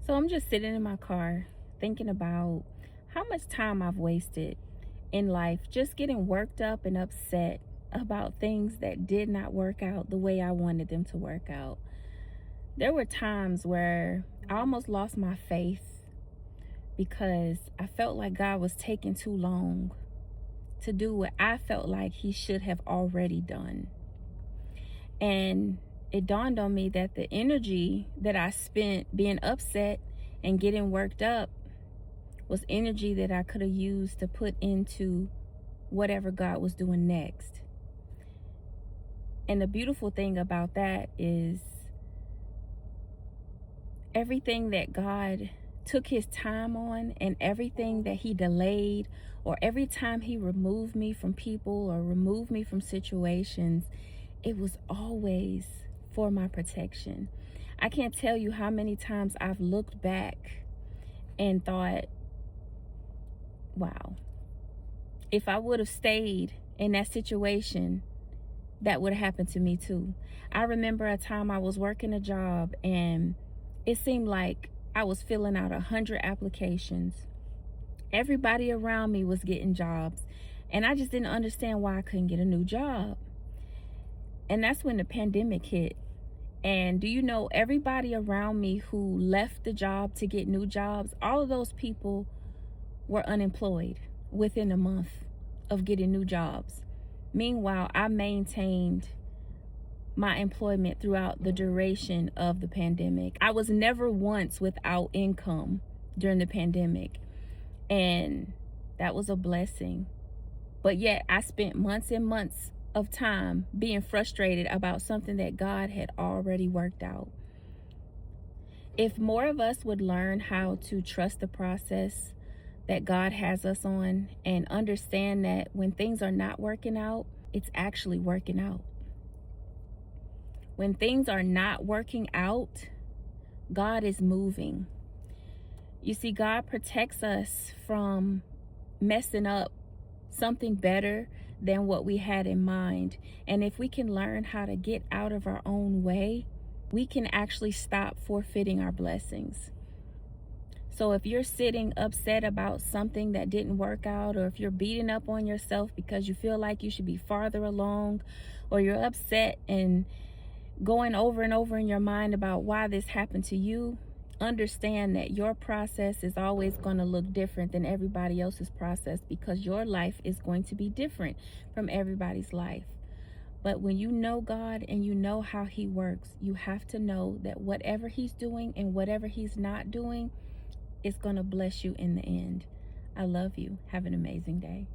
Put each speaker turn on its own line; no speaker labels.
So I'm just sitting in my car thinking about how much time I've wasted in life just getting worked up and upset about things that did not work out the way I wanted them to work out. There were times where I almost lost my faith because I felt like God was taking too long to do what I felt like He should have already done. And it dawned on me that the energy that I spent being upset and getting worked up was energy that I could have used to put into whatever God was doing next. And the beautiful thing about that is everything that God took His time on and everything that He delayed, or every time He removed me from people or removed me from situations, it was always for my protection. I can't tell you how many times I've looked back and thought, wow, if I would have stayed in that situation, that would have happened to me too. I remember a time I was working a job and it seemed like I was filling out 100 applications. Everybody around me was getting jobs, and I just didn't understand why I couldn't get a new job. And that's when the pandemic hit. And do you know, everybody around me who left the job to get new jobs, all of those people were unemployed within a month of getting new jobs. Meanwhile, I maintained my employment throughout the duration of the pandemic. I was never once without income during the pandemic, and that was a blessing. But yet I spent months and months of time being frustrated about something that God had already worked out. If more of us would learn how to trust the process that God has us on and understand that when things are not working out, it's actually working out. When things are not working out, God is moving. You see, God protects us from messing up something better than what we had in mind. And if we can learn how to get out of our own way, we can actually stop forfeiting our blessings. So if you're sitting upset about something that didn't work out, or if you're beating up on yourself because you feel like you should be farther along, or you're upset and going over and over in your mind about why this happened to you, understand that your process is always going to look different than everybody else's process, because your life is going to be different from everybody's life. But when you know God and you know how He works, you have to know that whatever He's doing and whatever He's not doing is going to bless you in the end. I love you. Have an amazing day.